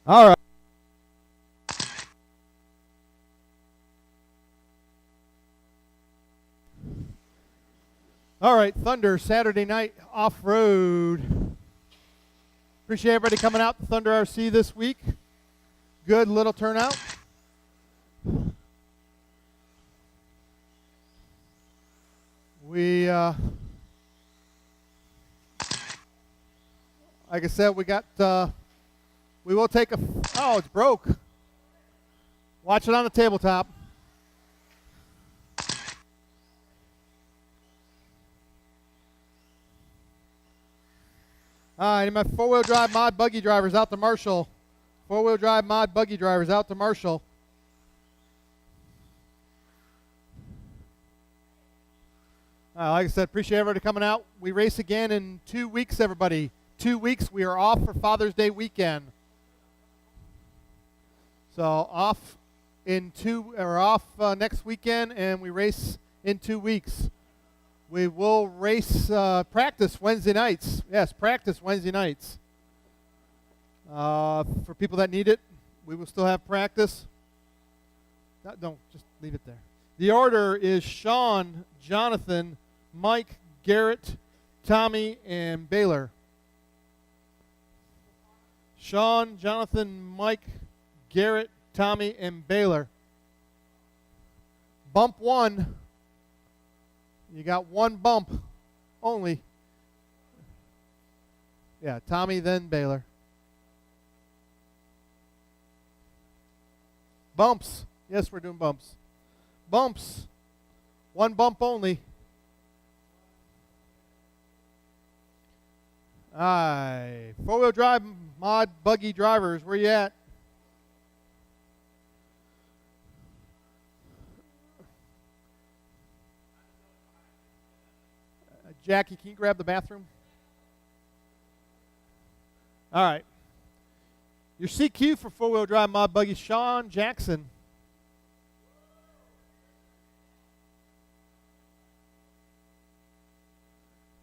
All right. All right, Thunder, Saturday night off-road. Appreciate everybody coming out to Thunder RC this week. Good little turnout. We, like I said, we will take a, oh, it's broke. Watch it on the tabletop. I need my four-wheel drive mod buggy drivers out to Marshall. Four-wheel drive mod buggy drivers out to Marshall. Like I said, appreciate everybody coming out. We race again in 2 weeks, everybody. 2 weeks. We are off for Father's Day weekend. So off next weekend, and we race in 2 weeks. We will race practice Wednesday nights. Yes, practice Wednesday nights. For people that need it, we will still have practice. Don't just leave it there. The order is Sean, Jonathan, Mike, Garrett, Tommy, and Baylor. Sean, Jonathan, Mike, Garrett, Tommy, and Baylor. Bump one. You got one bump only. Yeah, Tommy, then Baylor. Bumps. Yes, we're doing bumps. Bumps. One bump only. Aye. Four-wheel drive mod buggy drivers, where you at? Jackie, can you grab the bathroom? All right. Your CQ for four-wheel drive mod buggy, Sean Jackson.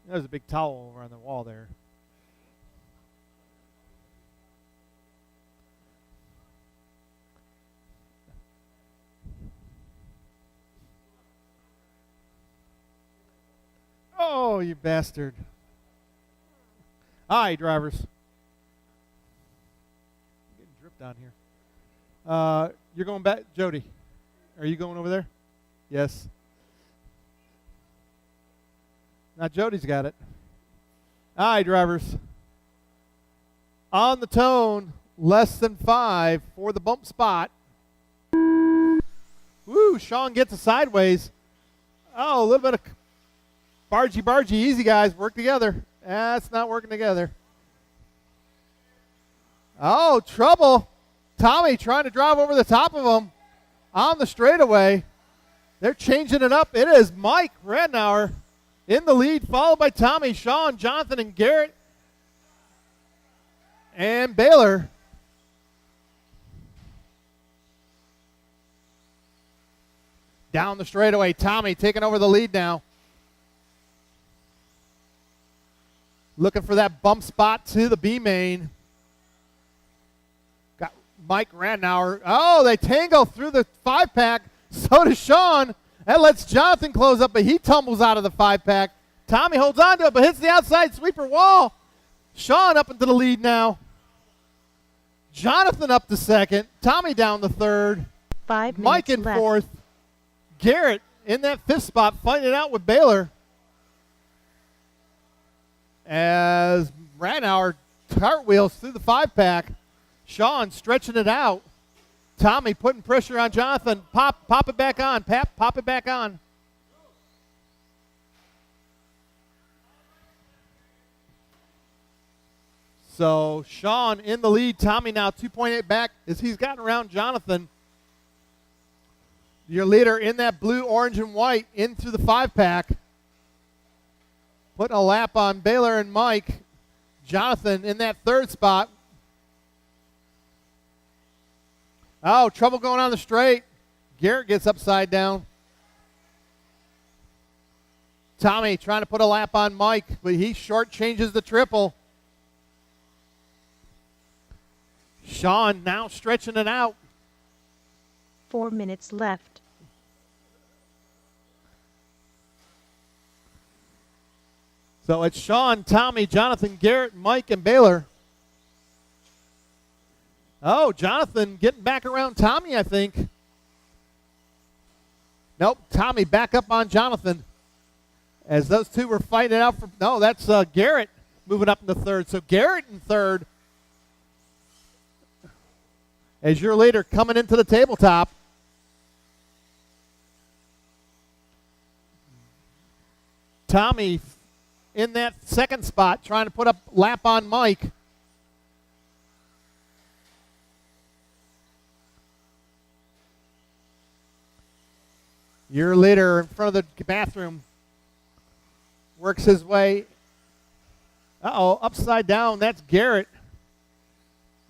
There's a big towel over on the wall there. Oh, you bastard. Hi, drivers. I'm getting dripped down here. You're going back, Jody. Are you going over there? Yes. Now Jody's got it. Hi, drivers. On the tone, less than 5 for the bump spot. Woo, Sean gets a sideways. Oh, a little bit of bargy, easy guys, work together. That's not working together. Oh, trouble. Tommy trying to drive over the top of him on the straightaway. They're changing it up. It is Mike Radnauer in the lead, followed by Tommy, Sean, Jonathan, and Garrett, and Baylor. Down the straightaway, Tommy taking over the lead now. Looking for that bump spot to the B main. Got Mike Radnauer. Oh, they tangle through the 5-pack. So does Sean. That lets Jonathan close up, but he tumbles out of the 5-pack. Tommy holds on to it, but hits the outside sweeper wall. Sean up into the lead now. Jonathan up to second. Tommy down to third. 5 minutes Mike in left. fourth. Garrett in that 5th spot, fighting it out with Baylor. As Radnauer cartwheels through the 5-pack. Sean stretching it out. Tommy putting pressure on Jonathan. Pop it back on. Pop it back on. So Sean in the lead. Tommy now 2.8 back as he's gotten around Jonathan. Your leader in that blue, orange, and white in through the 5-pack. Putting a lap on Baylor and Mike. Jonathan in that 3rd spot. Oh, trouble going on the straight. Garrett gets upside down. Tommy trying to put a lap on Mike, but he short changes the triple. Sean now stretching it out. 4 minutes left. So it's Sean, Tommy, Jonathan, Garrett, Mike, and Baylor. Oh, Jonathan getting back around Tommy, I think. Nope, Tommy back up on Jonathan. As those two were fighting it out for, no, that's Garrett moving up into third. So Garrett in third as your leader coming into the tabletop. Tommy in that second spot trying to put up lap on Mike. Your leader in front of the bathroom works his way. Uh-oh, upside down. That's Garrett.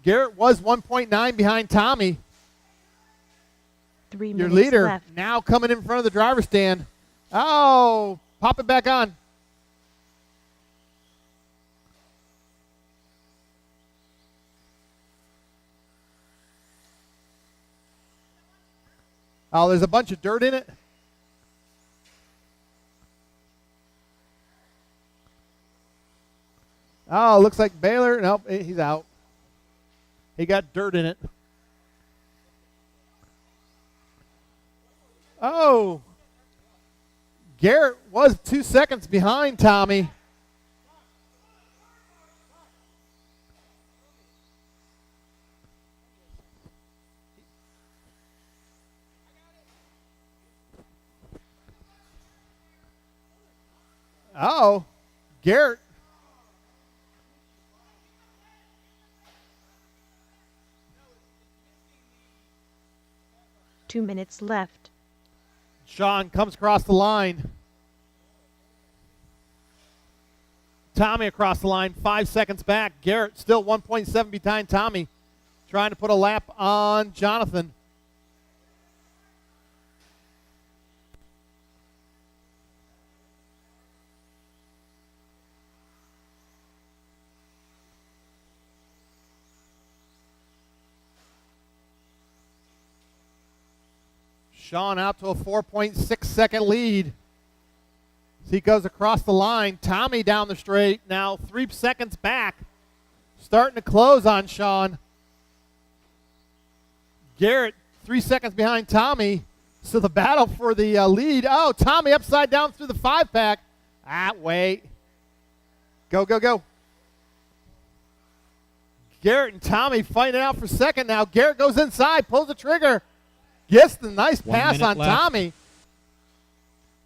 Garrett was 1.9 behind Tommy. 3 minutes Your leader left. now coming in front of the driver's stand. Oh, pop it back on. Oh, there's a bunch of dirt in it. Oh, looks like Baylor. Nope, he's out. He got dirt in it. Oh. Garrett was 2 seconds behind Tommy. Oh, Garrett. Two minutes left. Sean comes across the line. Tommy across the line, 5 seconds back. Garrett still 1.7 behind Tommy, trying to put a lap on Jonathan. Sean out to a 4.6 second lead. As he goes across the line. Tommy down the straight, now 3 seconds back. Starting to close on Sean. Garrett 3 seconds behind Tommy. So the battle for the lead. Oh, Tommy upside down through the 5-pack. Wait. Go, go, go. Garrett and Tommy fighting it out for second now. Garrett goes inside, pulls the trigger. Gets the nice pass on left. Tommy.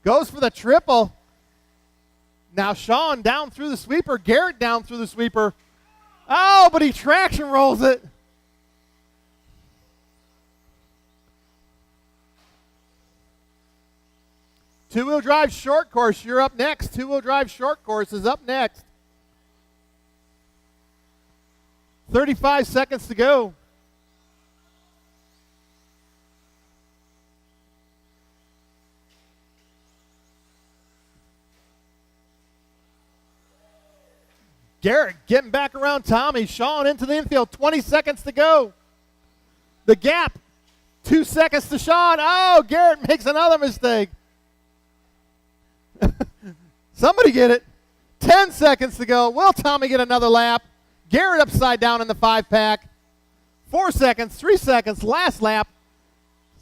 Goes for the triple. Now Sean down through the sweeper. Garrett down through the sweeper. Oh, but he traction rolls it. Two-wheel drive short course, you're up next. Two-wheel drive short course is up next. 35 seconds to go. Garrett getting back around Tommy. Sean into the infield. 20 seconds to go. The gap. 2 seconds to Sean. Oh, Garrett makes another mistake. Somebody get it. 10 seconds to go. Will Tommy get another lap? Garrett upside down in the 5-pack. 4 seconds. 3 seconds. Last lap.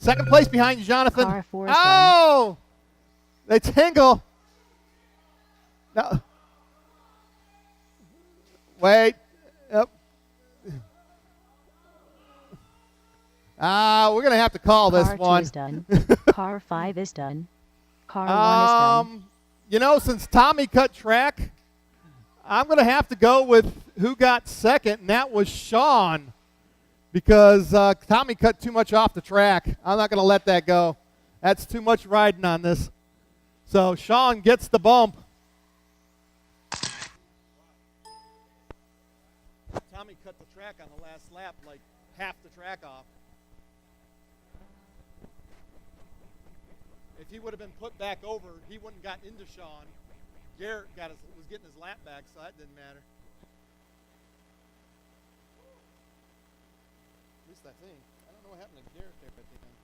Second place behind Jonathan. Car 4 is Oh! They tangle. No. Wait. Yep. We're going to have to call this Car 2 one. is done. Car 5 is done. Car 1 is done. You know, since Tommy cut track, I'm going to have to go with who got second, and that was Sean, because Tommy cut too much off the track. I'm not going to let that go. That's too much riding on this. So Sean gets the bump. Tommy cut the track on the last lap, like half the track off. If he would have been put back over, he wouldn't have gotten into Sean. Garrett was getting his lap back, so that didn't matter. least I think. I don't know what happened to Garrett there at the end.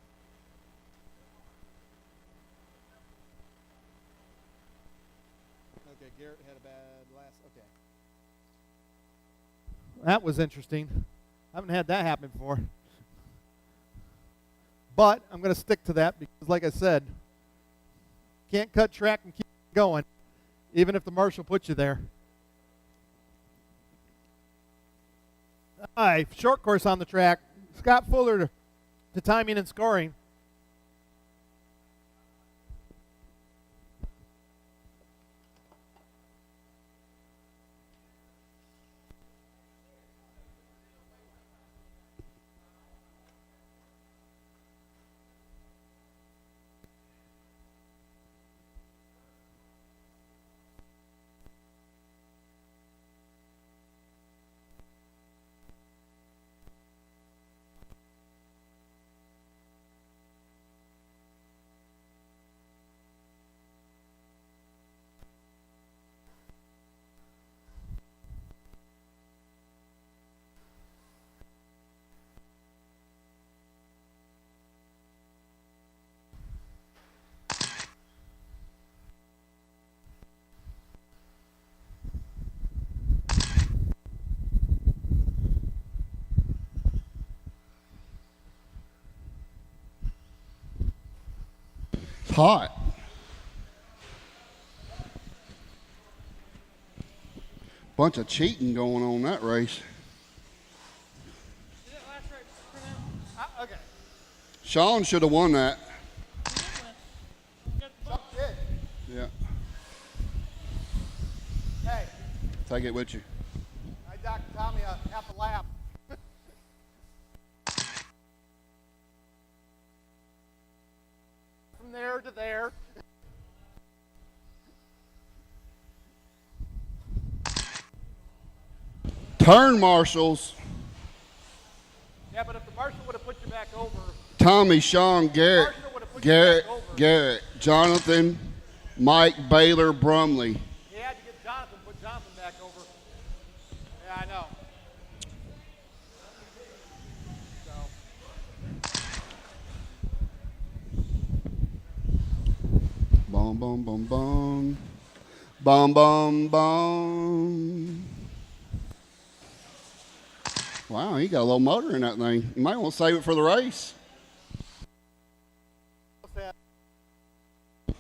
Okay, Garrett had a bad last. Okay. That was interesting. I haven't had that happen before. But I'm going to stick to that because, like I said, can't cut track and keep going, even if the marshal puts you there. All right, short course on the track. Scott Fuller to timing and scoring. Hot. Bunch of cheating going on that race. Is that last race for them? Okay. Sean should have won that. Sean did. Yeah. Hey, Take it with you. I docked Tommy a half a lap. From there to there. Turn marshals. Yeah, but if the marshal would have put you back over, Tommy, Sean, Garrett, Marshall would've put you Garrett, back over. Garrett, Jonathan, Mike, Baylor, Brumley. he had to get Jonathan, put Jonathan back over. Yeah, I know. So, Boom, boom, boom, boom. Boom, boom, boom. Wow, he got a little motor in that thing. You might want to save it for the race.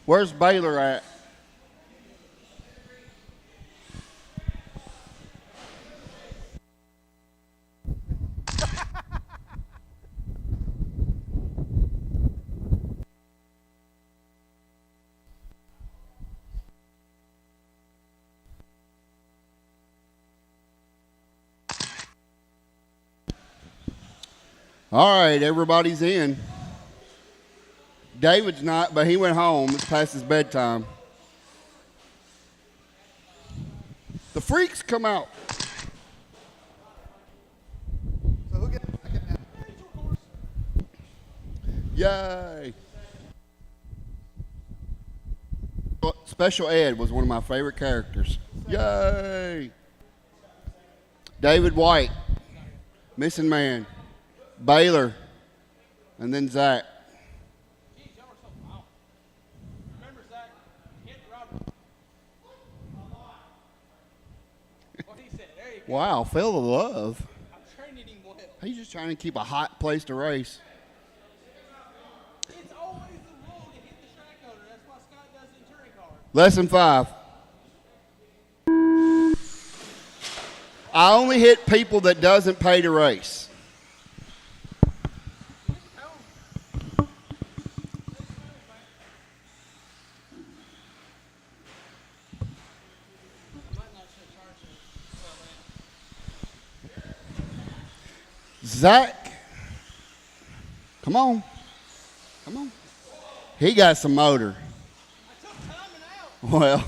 Where's Baylor at? All right, everybody's in. David's not, but he went home. It's past his bedtime. The freaks come out. so who gets second now? Yay. Special Ed was one of my favorite characters. Yay. David White, Missing Man, Baylor, and then Zach. Remember Zach hit Robert? What he said, there you go. Wow, feel the love. I'm training him well. He's just trying to keep a hot place to race. It's always the rule to hit the track owner. That's why Scott does it in touring cars. Lesson 5. I only hit people that doesn't pay to race. Zach, come on. Come on. He got some motor. I took timing out. Well,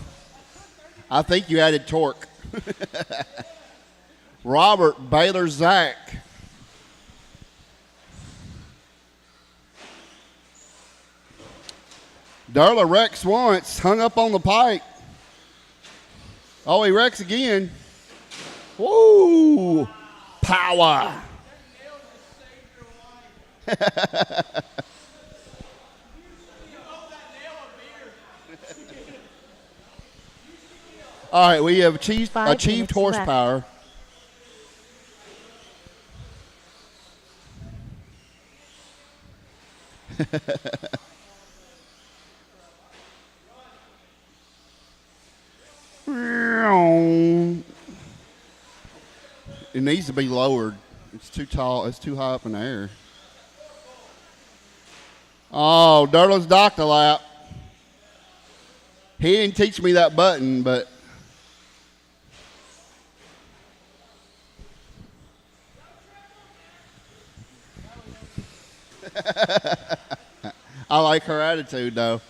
I think you added torque. Robert, Baylor, Zach. Darla wrecks once, hung up on the pipe. Oh, he wrecks again. Woo! Power. All right, we have achieved 5 minutes horsepower. It needs to be lowered. It's too tall. It's too high up in the air. Oh, Durlin's docked a lap. He didn't teach me that button, but I like her attitude, though.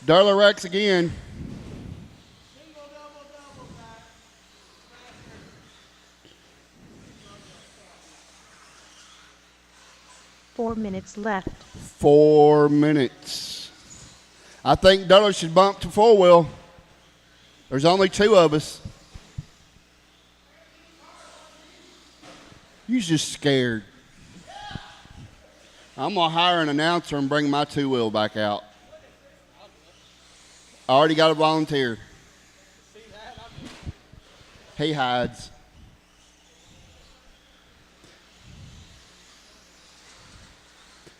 Darla Rex again. 4 minutes left. 4 minutes. I think Darla should bump to four wheel. There's only two of us. You're just scared. I'm going to hire an announcer and bring my two wheel back out. I already got a volunteer. He hides.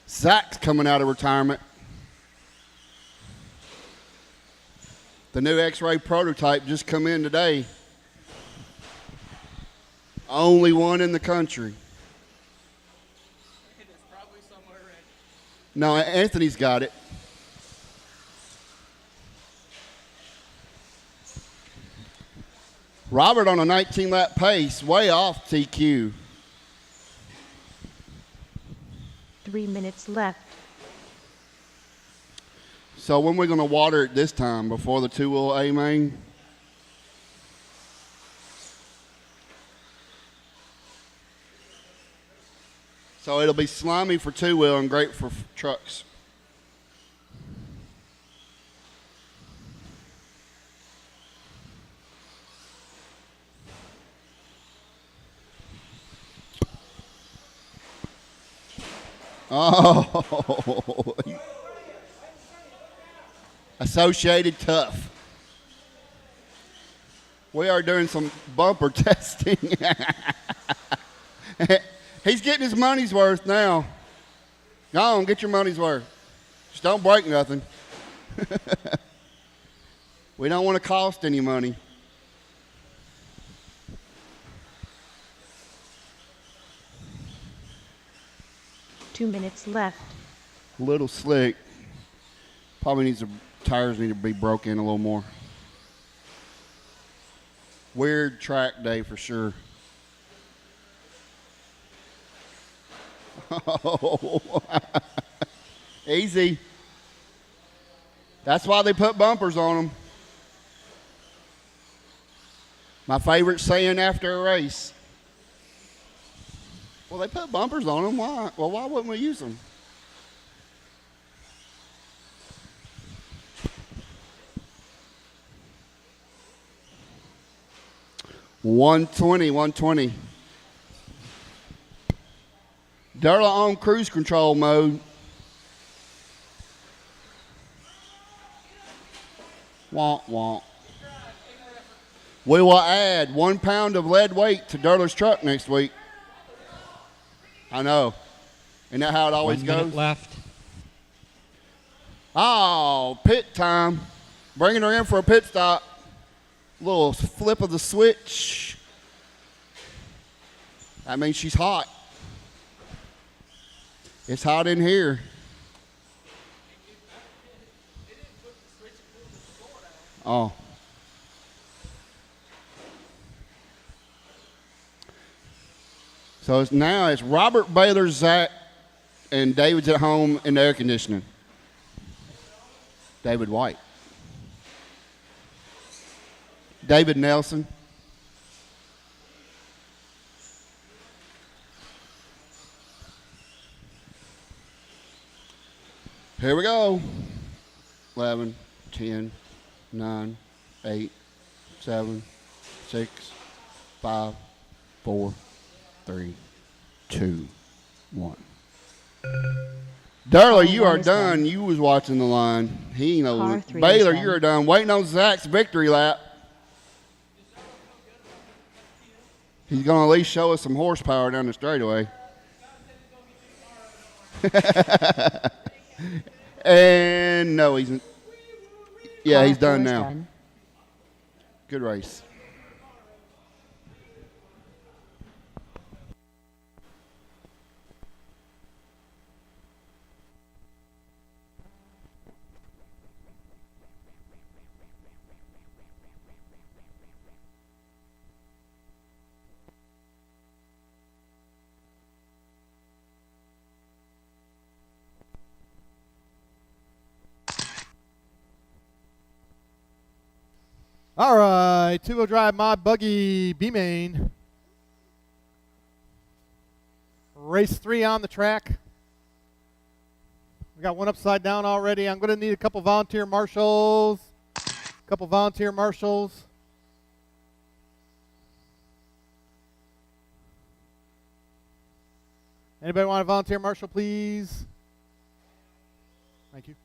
Zach's coming out of retirement. The new X-Ray prototype just come in today. Only one in the country. It's probably somewhere ready. No, Anthony's got it. Robert on a 19-lap pace, way off TQ. 3 minutes left. So when we're going to water it this time, before the two-wheel A-main? So it'll be slimy for two-wheel and great for trucks. Oh, Associated Tough. We are doing some bumper testing. He's getting his money's worth now. Go on, get your money's worth. Just don't break nothing. We don't want to cost any money. Two minutes left. Little slick. Probably needs to, tires need to be broke in a little more. Weird track day for sure. Oh, easy. That's why they put bumpers on them. My favorite saying after a race. Well, they put bumpers on them. Why? Well, why wouldn't we use them? $120. Darla on cruise control mode. Womp womp. We will add 1 pound of lead weight to Darla's truck next week. I know. Isn't that how it always 1 goes? minute left. Oh, pit time. Bringing her in for a pit stop. Little flip of the switch. That means she's hot. It's hot in here. Oh. So it's Robert, Baylor, Zach, and David's at home in the air conditioning. David White. David Nelson. Here we go. 11, 10, 9, 8, 7, 6, 5, 4, 3, 2, 1. Darla, you Car are one is done. done. You was watching the line. He knows. Car three Baylor, is you are done. done. Waiting on Zach's victory lap. He's going to at least show us some horsepower down the straightaway. And no, he's. Yeah, Car he's four done is now. done. Good race. All right, two-wheel drive mod buggy B-main. Race 3 on the track. We got one upside down already. I'm going to need a couple volunteer marshals. Anybody want a volunteer marshal, please? Thank you.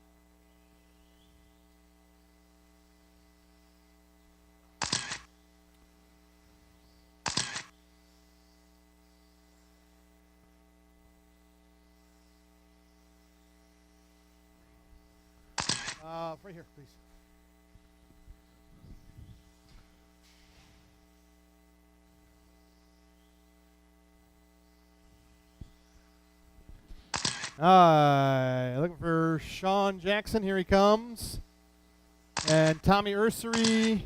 Right here, please. Looking for Sean Jackson. Here he comes. And Tommy Ursery.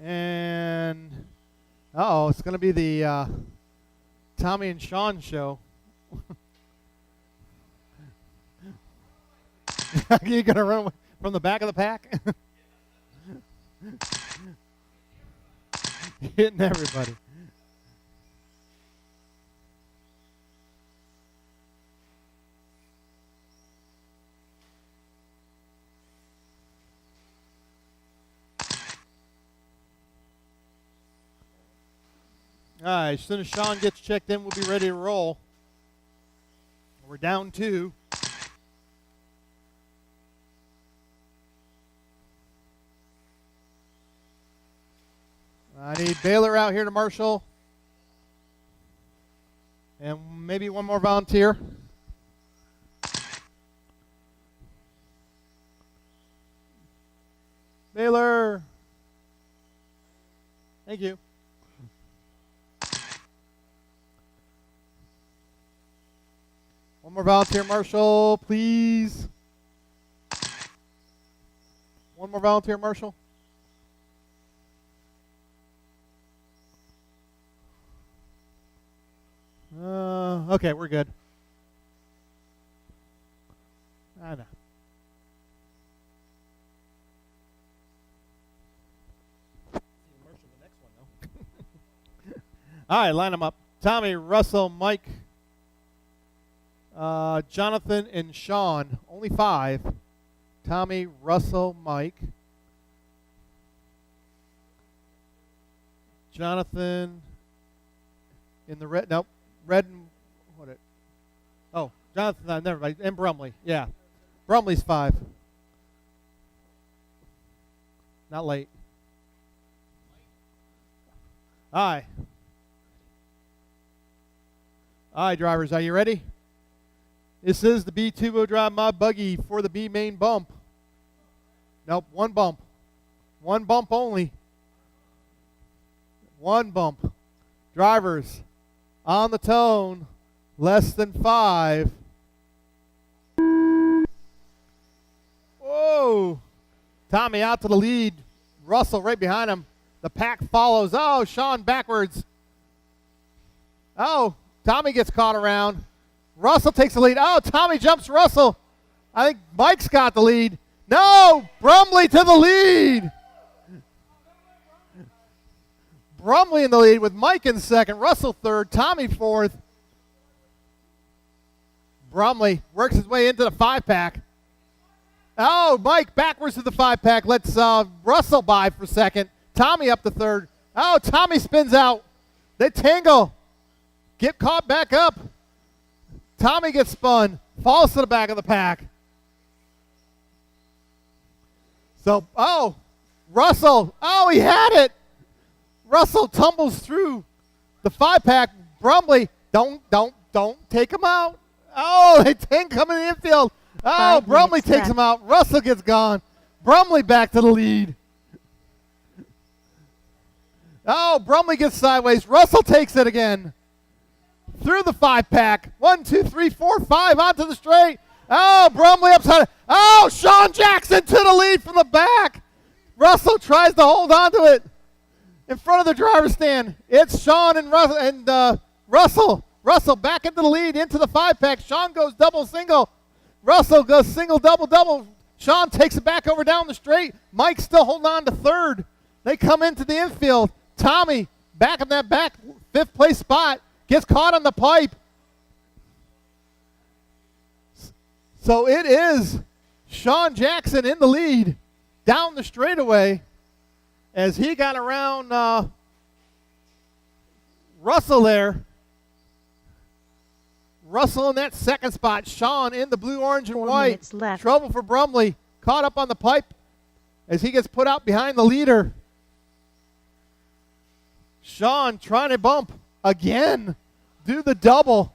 And, it's going to be the Tommy and Sean show. You're going to run away from the back of the pack? Hitting everybody. All right, as soon as Sean gets checked in, we'll be ready to roll. We're down 2. I need Baylor out here to marshal. And maybe one more volunteer. Baylor. Thank you. One more volunteer marshal, please. One more volunteer marshal. Okay, we're good. I know. All right, line them up. Tommy, Russell, Mike, Jonathan, and Sean. Only 5. Tommy, Russell, Mike, Jonathan, in the red. Nope. Red and what it? Oh, Jonathan. Never mind. And Brumley. Yeah, Brumley's 5. Not late. Aye. Aye, drivers. Are you ready? This is the B2 drive mod buggy for the B main bump. Nope. One bump. One bump only. One bump. Drivers. On the tone, less than 5. Whoa. Tommy out to the lead. Russell right behind him. The pack follows. Oh, Sean backwards. Oh, Tommy gets caught around. Russell takes the lead. Oh, Tommy jumps Russell. I think Mike's got the lead. No, Brumley to the lead. Brumley in the lead with Mike in second, Russell third, Tommy fourth. Brumley works his way into the 5-pack. Oh, Mike backwards to the 5-pack. Let's Russell by for second. Tommy up to third. Oh, Tommy spins out. They tangle. Get caught back up. Tommy gets spun. Falls to the back of the pack. So, oh, Russell. Oh, he had it. Russell tumbles through the 5-pack. Brumley, don't take him out. Oh, they tank coming in the infield. Oh, 5 Brumley minutes takes left. him out. Russell gets gone. Brumley back to the lead. Oh, Brumley gets sideways. Russell takes it again. Through the 5-pack. 1, 2, 3, 4, 5 onto the straight. Oh, Brumley upside. Oh, Sean Jackson to the lead from the back. Russell tries to hold on to it in front of the driver's stand. It's Sean and Russell. Russell back into the lead, into the 5-pack. Sean goes double, single. Russell goes single, double, double. Sean takes it back over down the straight. Mike's still holding on to third. They come into the infield. Tommy back in that back 5th place spot. Gets caught on the pipe. So it is Sean Jackson in the lead down the straightaway as he got around Russell there. Russell in that second spot. Sean in the blue, orange, and 4 white. minutes left. Trouble for Brumley. Caught up on the pipe as he gets put out behind the leader. Sean trying to bump again. Do the double.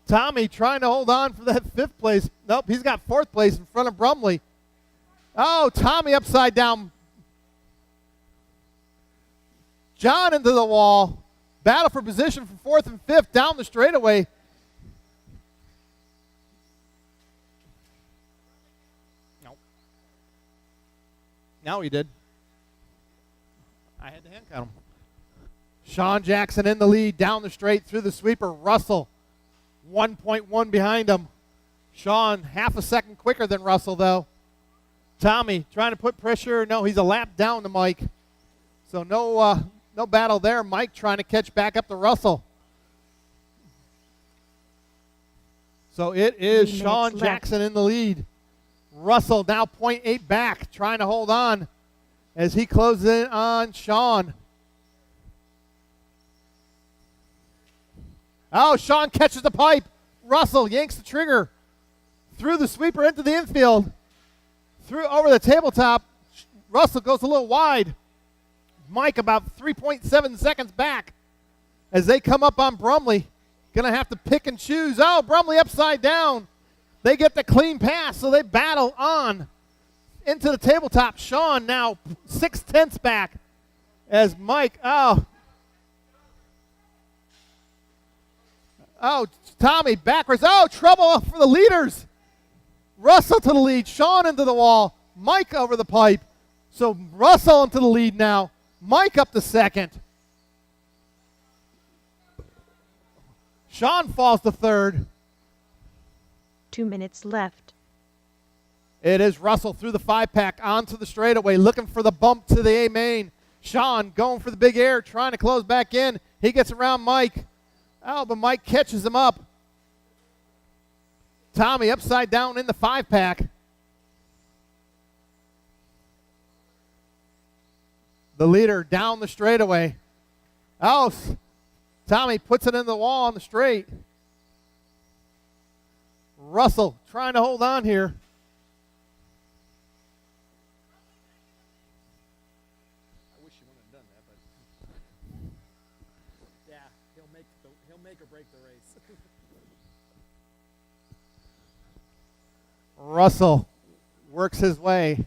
Tommy trying to hold on for that 5th place. Nope, he's got 4th place in front of Brumley. Oh, Tommy upside down. John into the wall. Battle for position for 4th and 5th down the straightaway. Nope. Now he did. I had to hand count him. Sean Jackson in the lead down the straight through the sweeper. Russell 1.1 behind him. Sean half a second quicker than Russell though. Tommy trying to put pressure. No, he's a lap down to Mike. So no battle there. Mike trying to catch back up to Russell. So it is 3 Sean minutes Jackson in the lead. Russell now 0.8 back, trying to hold on as he closes in on Sean. Oh, Sean catches the pipe. Russell yanks the trigger. Through the sweeper into the infield. Through over the tabletop. Russell goes a little wide. Mike about 3.7 seconds back as they come up on Brumley. Going to have to pick and choose. Oh, Brumley upside down. They get the clean pass, so they battle on into the tabletop. Sean now 0.6 back as Mike, oh, Tommy backwards. Oh, trouble for the leaders. Russell to the lead. Sean into the wall. Mike over the pipe. So Russell into the lead now. Mike up to second. Sean falls to third. 2 minutes left. It is Russell through the 5-pack onto the straightaway, looking for the bump to the A main. Sean going for the big air, trying to close back in. He gets around Mike. Oh, but Mike catches him up. Tommy upside down in the 5-pack. The leader down the straightaway. Oh, Tommy puts it in the wall on the straight. Russell trying to hold on here. I wish he wouldn't have done that, but yeah, he'll make or break the race. Russell works his way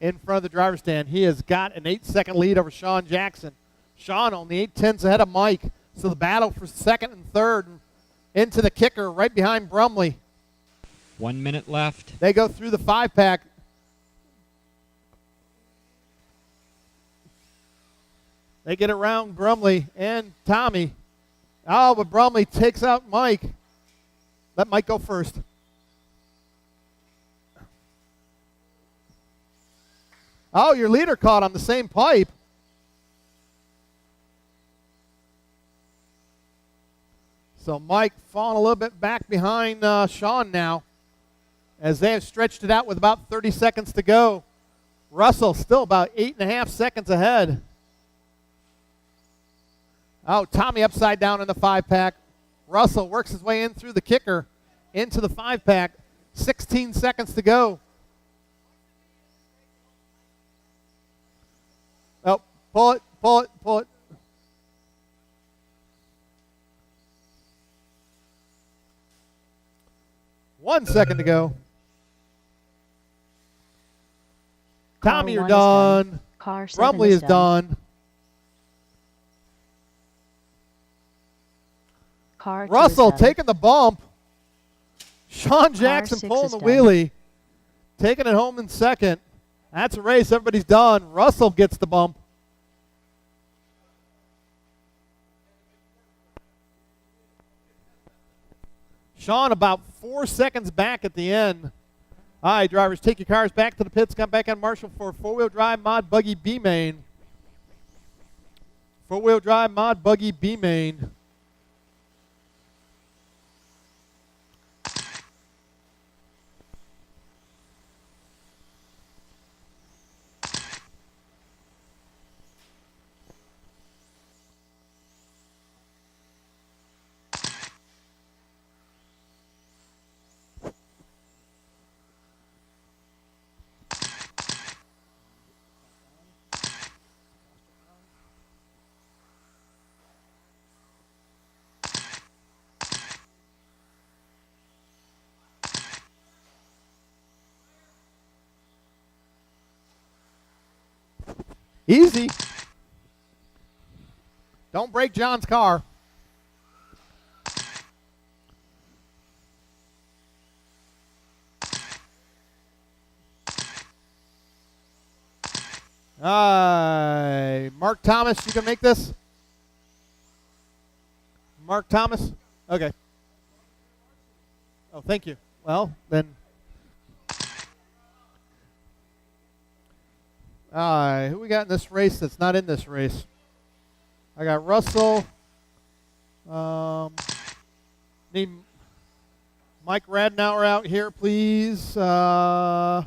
in front of the driver's stand. He has got an 8-second lead over Sean Jackson. Sean only 0.8 ahead of Mike. So the battle for second and third into the kicker right behind Brumley. 1 minute left. They go through the 5-pack. They get around Brumley and Tommy. Oh, but Brumley takes out Mike. Let Mike go first. Oh, your leader caught on the same pipe. So Mike falling a little bit back behind Sean now as they have stretched it out with about 30 seconds to go. Russell still about 8.5 seconds ahead. Oh, Tommy upside down in the 5-pack. Russell works his way in through the kicker into the 5-pack. 16 seconds to go. Oh, pull it, pull it, pull it. One second to go. Car Tommy, you're 1 is done. done. Car 7 Brumley is done. Car 2 Russell is done. taking the bump. Sean Jackson 6 pulling is the done. wheelie. Taking it home in second. That's a race. Everybody's done. Russell gets the bump. Sean about 4 seconds back at the end. All right, drivers, take your cars back to the pits. Come back on Marshall for four-wheel drive mod buggy B-main. Four-wheel drive mod buggy B-main. Easy. Don't break John's car. Mark Thomas, you can make this? Mark Thomas? Okay. Oh, thank you. Well, then. All right, who we got in this race that's not in this race? I got Russell. Need Mike Radnauer out here, please. Tommy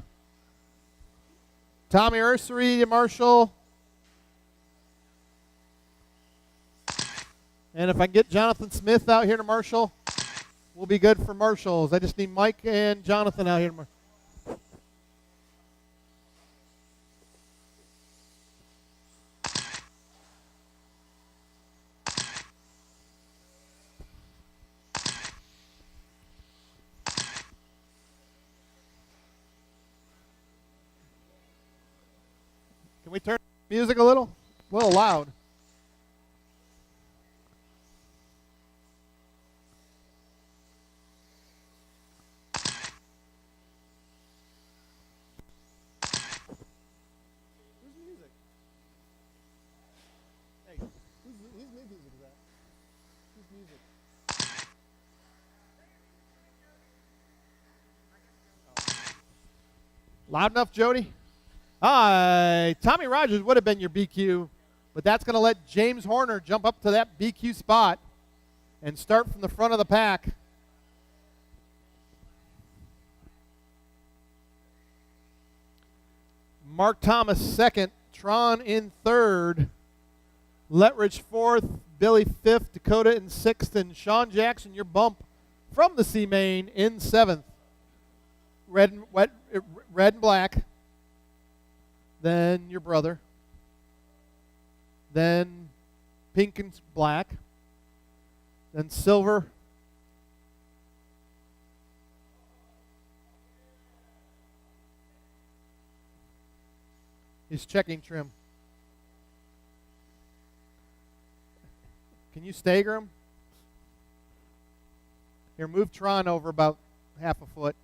Ursery, Marshall. And if I can get Jonathan Smith out here to Marshall, we'll be good for Marshalls. I just need Mike and Jonathan out here to Marshall. Can we turn the music a little loud? Whose music? Hey, whose music is that? Whose music? Loud enough, Jody? Tommy Rogers would have been your BQ, but that's going to let James Horner jump up to that BQ spot and start from the front of the pack. Mark Thomas second, Tron in third, Letridge fourth, Billy fifth, Dakota in sixth, and Sean Jackson, your bump from the C-Main in seventh. Red and black. Then your brother. Then pink and black. Then silver. He's checking trim. Can you stagger him? Here, move Tron over about half a foot.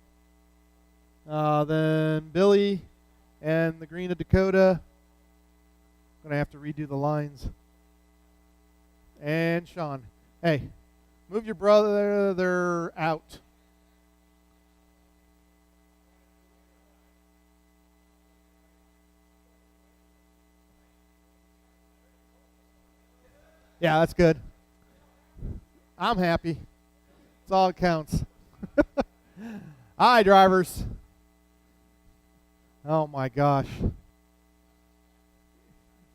Then Billy and the green of Dakota. I'm going to have to redo the lines. And Sean. Hey, move your brother out. Yeah, that's good. I'm happy. That's all that counts. Hi, drivers. Oh, my gosh.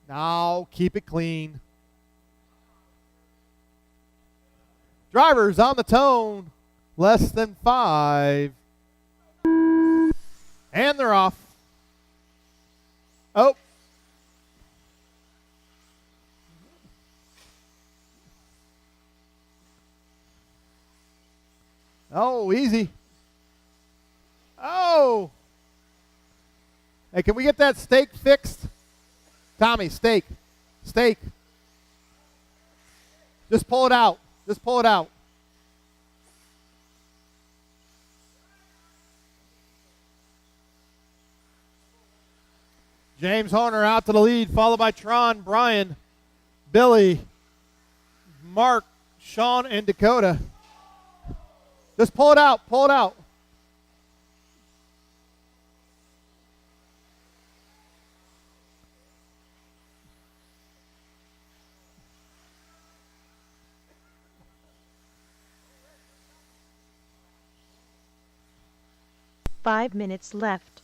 Now, keep it clean. Drivers on the tone, less than 5. And they're off. Oh. Oh, easy. Oh. Hey, can we get that steak fixed? Tommy, steak. Steak. Just pull it out. Just pull it out. James Horner out to the lead, followed by Tron, Brian, Billy, Mark, Sean, and Dakota. Just pull it out. Pull it out. Five minutes left.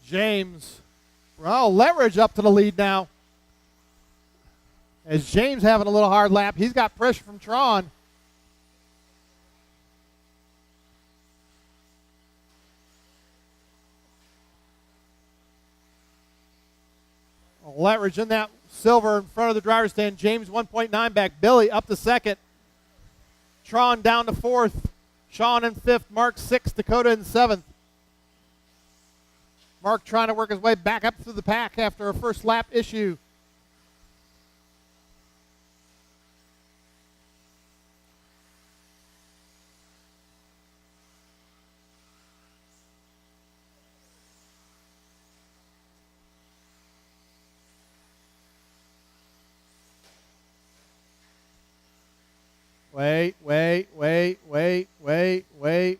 James. Oh, Leverage up to the lead now. As James having a little hard lap. He's got pressure from Tron. Leverage in that silver in front of the driver's stand. James 1.9 back. Billy up to second. Tron down to fourth. Sean in fifth. Mark sixth. Dakota in seventh. Mark trying to work his way back up through the pack after a first lap issue. Wait.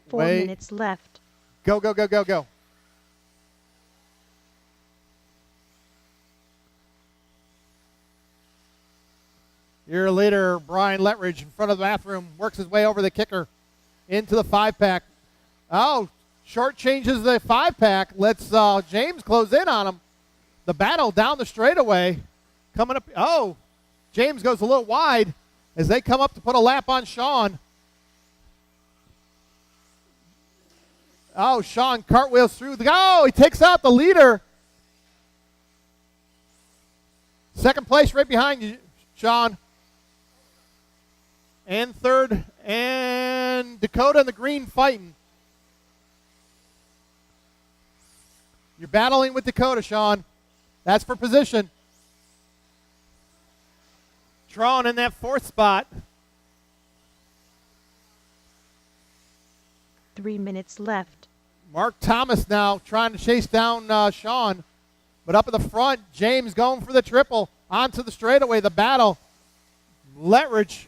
4 minutes left. Go. Your leader, Brian Letridge, in front of the bathroom, works his way over the kicker into the 5-pack. Oh, short changes the 5-pack. Lets James close in on him. The battle down the straightaway. Coming up. Oh, James goes a little wide as they come up to put a lap on Sean. Oh, Sean cartwheels through. Oh, he takes out the leader. Second place right behind you, Sean. And third, and Dakota in the green fighting. You're battling with Dakota, Sean. That's for position. Tron in that fourth spot. 3 minutes left. Mark Thomas now trying to chase down Sean. But up at the front, James going for the triple. Onto the straightaway, the battle. Letridge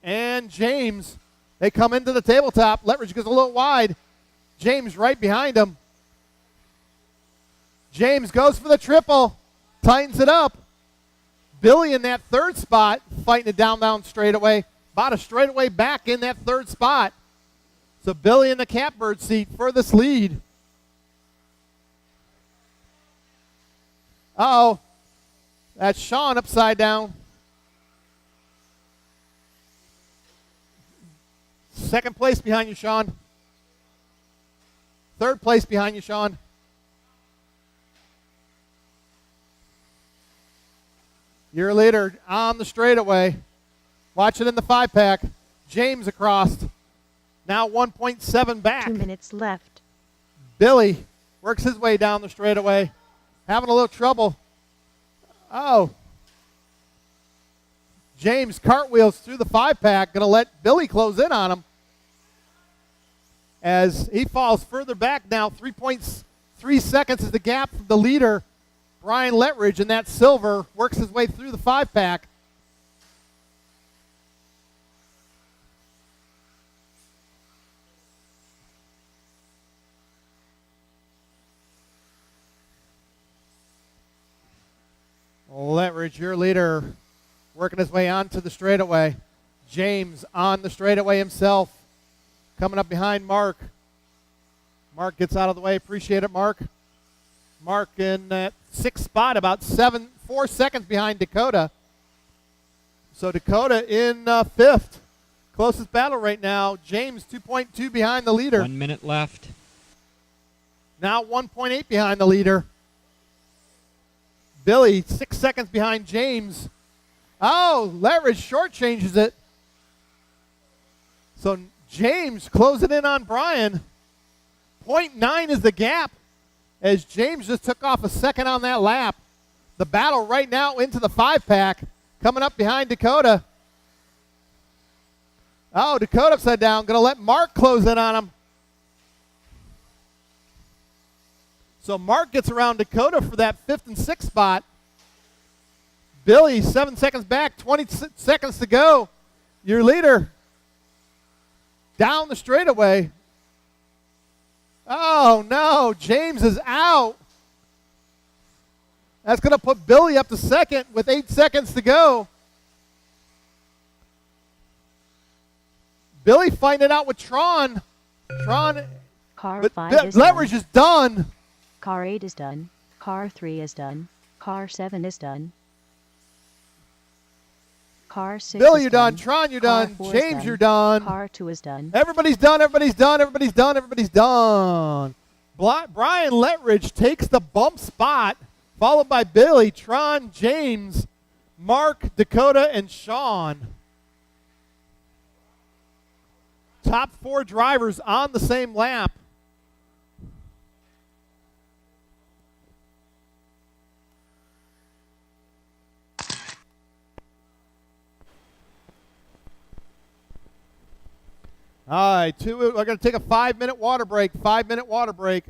and James, they come into the tabletop. Letridge goes a little wide. James right behind him. James goes for the triple. Tightens it up. Billy in that third spot, fighting it down straightaway. About a straightaway back in that third spot. So Billy in the catbird seat for this lead. Uh-oh. That's Sean upside down. Second place behind you, Sean. Third place behind you, Sean. Your leader on the straightaway. Watch it in the 5-pack. James across. Now 1.7 back. 2 minutes left. Billy works his way down the straightaway. Having a little trouble. Oh. James cartwheels through the 5-pack. Going to let Billy close in on him. As he falls further back now. 3.3 seconds is the gap from the leader. Brian Letridge in that silver works his way through the 5-pack. Letridge, your leader, working his way onto the straightaway. James on the straightaway himself. coming up behind Mark. Mark gets out of the way. Appreciate it, Mark. Mark in that 6th spot, about 4 seconds behind Dakota. So Dakota in 5th. Closest battle right now. James 2.2 behind the leader. 1 minute left. Now 1.8 behind the leader. Billy 6 seconds behind James. Oh, Leverage shortchanges it. So James closing in on Brian. 0.9 is the gap as James just took off a second on that lap. The battle right now into the 5-pack. Coming up behind Dakota. Oh, Dakota upside down. Going to let Mark close in on him. So Mark gets around Dakota for that 5th and 6th spot. Billy 7 seconds back, 20 seconds to go. Your leader down the straightaway. Oh, no. James is out. That's going to put Billy up to 2nd with 8 seconds to go. Billy fighting it out with Tron. Car But 5 is Leverage done. is done. Car 8 is done. Car 3 is done. Car 7 is done. Car 6 Billy, is you're done. done. Tron, you're Car done. 4 is James, you're done. Car 2 is done. Everybody's done. Everybody's done. Everybody's done. Everybody's done. Brian Letridge takes the bump spot, followed by Billy, Tron, James, Mark, Dakota, and Sean. Top 4 drivers on the same lap. All right, we're going to take a 5-minute water break. 5-minute water break.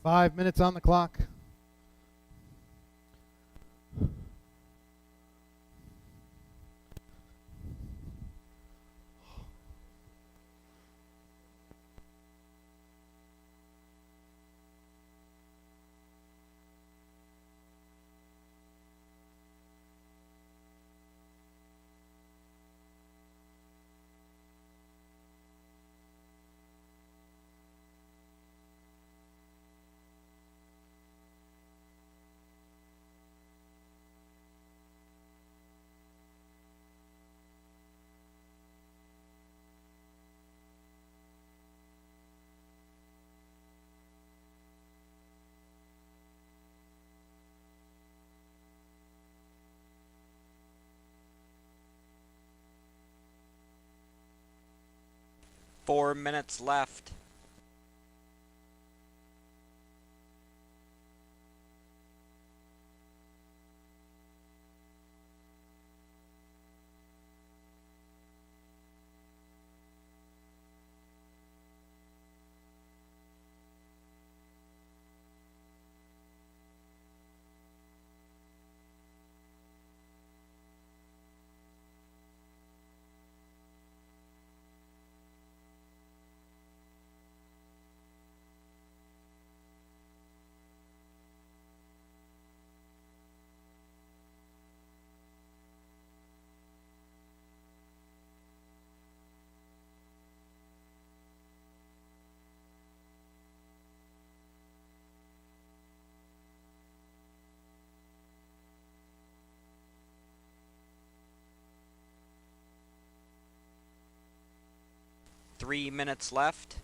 Five minutes on the clock. Four minutes left. 3 minutes left.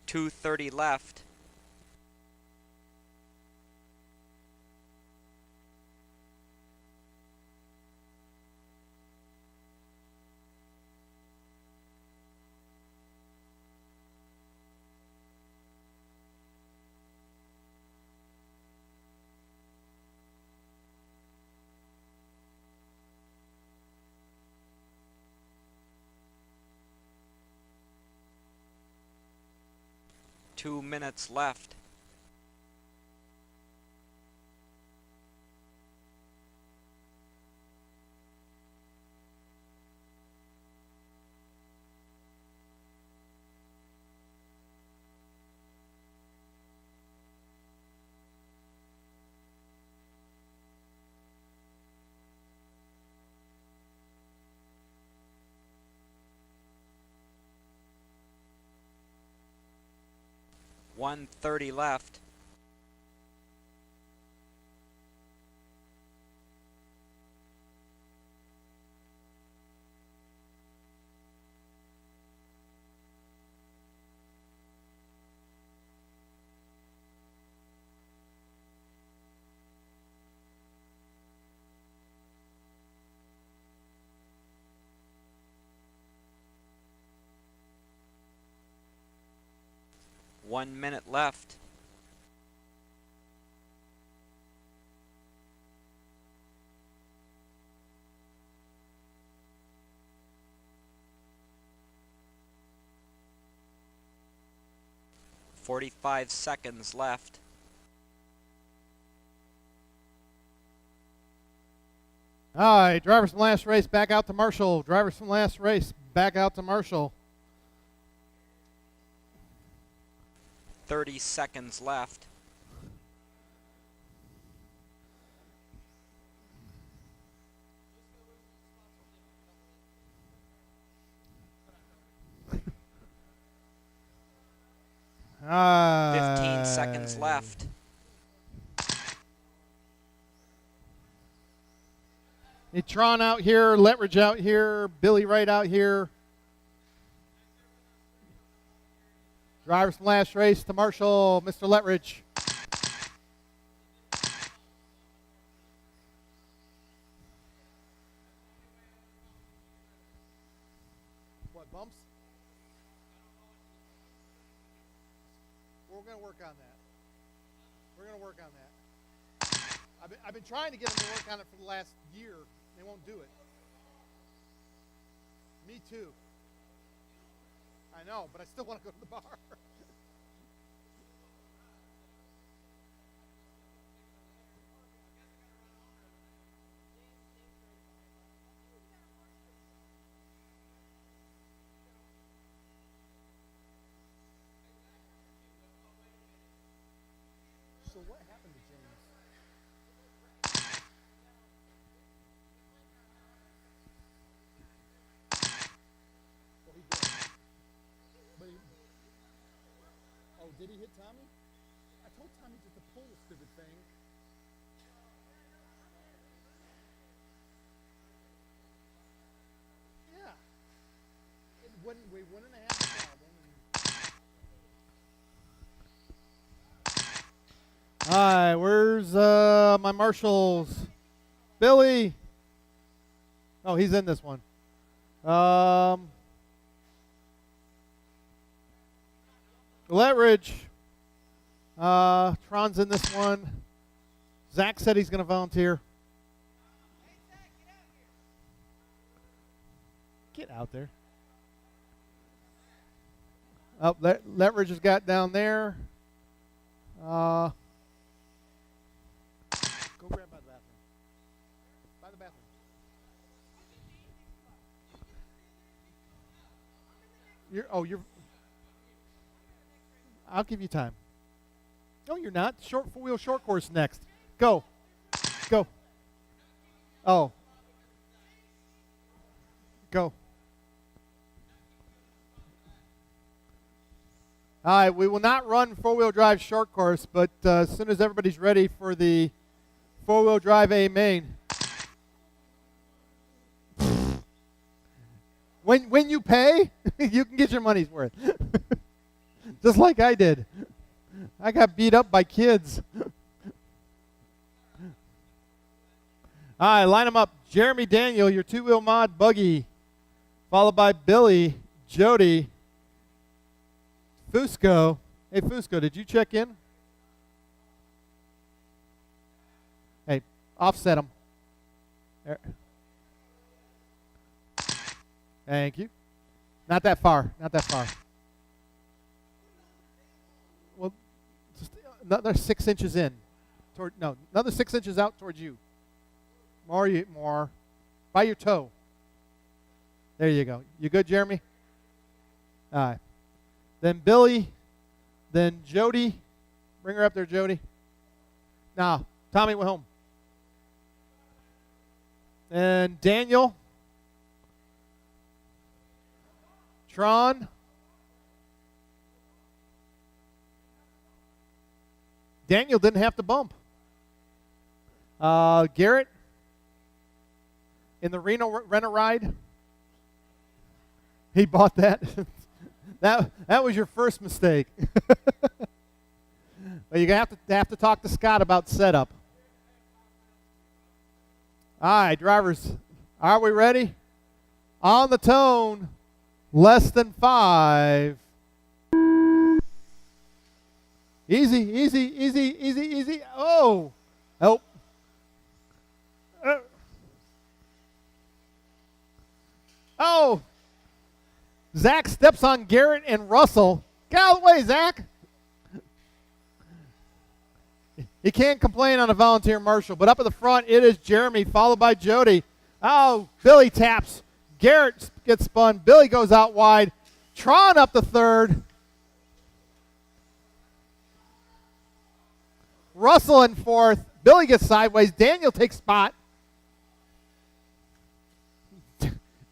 .230 left. Two minutes left. .130 left. One minute left. .45 seconds left. All right, drivers from last race back out to Marshall. Drivers from last race back out to Marshall. 30 seconds left. Uh, 15 seconds left. Tron out here, Letridge out here, Billy Wright out here. Drivers from last race to Marshall, Mr. Letridge. What, bumps? We're going to work on that. We're going to work on that. I've been trying to get them to work on it for the last year. They won't do it. Me too. I know, but I still want to go to the bar. So what happened to James? Well, he did. But he, oh, did he hit Tommy? I told Tommy just to pull the stupid thing. Yeah. We wouldn't have had a problem. All right, where's my marshals? Billy. Oh, he's in this one. Letridge. Tron's in this one. Zach said he's going to volunteer. Get out there. Oh, Letridge has got down there. Go grab by the bathroom. By the bathroom. I'll give you time. No, you're not. Short four-wheel short course next. Go. Go. Oh. Go. All right, we will not run four-wheel drive short course, but as soon as everybody's ready for the four-wheel drive A main. When you pay, you can get your money's worth. Just like I did. I got beat up by kids. All right, line them up. Jeremy Daniel, your two-wheel mod buggy, followed by Billy, Jody, Fusco. Hey, Fusco, did you check in? Hey, offset them. There. Thank you. Not that far. Not that far. Well, just another 6 inches in. Another 6 inches out towards you. More. By your toe. There you go. You good, Jeremy? All right. Then Billy. Then Jody. Bring her up there, Jody. Now, Tommy went home. And Daniel. Tron. Daniel didn't have to bump. Garrett. In the Reno Rent-A-Ride. He bought that. that was your first mistake. But you have to talk to Scott about setup. All right, drivers, are we ready? On the tone, less than 5. Easy. Oh. Help. Oh. Zach steps on Garrett and Russell. Get out of the way, Zach. You can't complain on a volunteer marshal, but up at the front, it is Jeremy, followed by Jody. Oh, Billy taps. Garrett gets spun. Billy goes out wide. Tron up to third. Russell in fourth. Billy gets sideways. Daniel takes spot.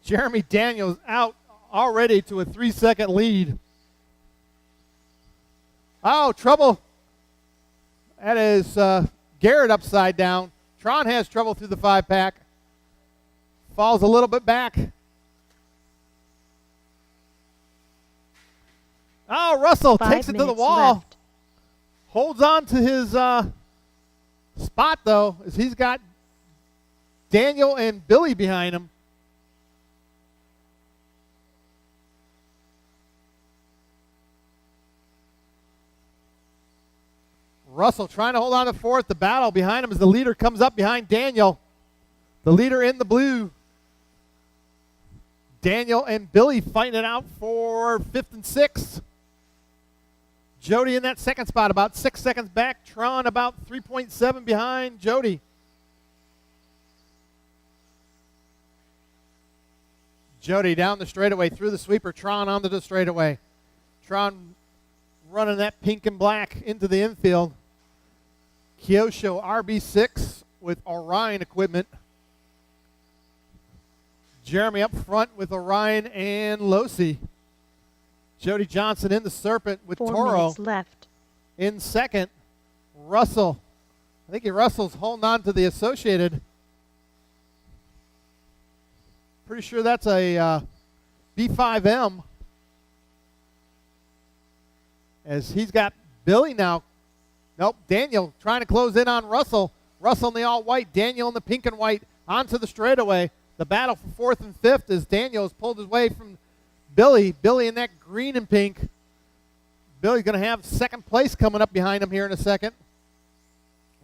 Jeremy Daniels out already to a 3-second lead. Oh, trouble. That is Garrett upside down. Tron has trouble through the 5-pack. Falls a little bit back. Oh, Russell takes it to the wall. Left. Holds on to his spot, though, as he's got Daniel and Billy behind him. Russell trying to hold on to fourth. The battle behind him as the leader comes up behind Daniel. The leader in the blue. Daniel and Billy fighting it out for 5th and 6th. Jody in that second spot, about 6 seconds back. Tron about 3.7 behind Jody. Jody down the straightaway through the sweeper. Tron onto the straightaway. Tron running that pink and black into the infield. Kyosho RB6 with Orion equipment. Jeremy up front with Orion and Losi. Jody Johnson in the Serpent with 4 Toro. minutes left. In second, Russell. I think Russell's holding on to the Associated. Pretty sure that's a B5M. As he's got Billy now. Nope, Daniel trying to close in on Russell. Russell in the all-white, Daniel in the pink and white onto the straightaway. The battle for 4th and 5th as Daniel has pulled his way from Billy. Billy in that green and pink. Billy's going to have second place coming up behind him here in a second.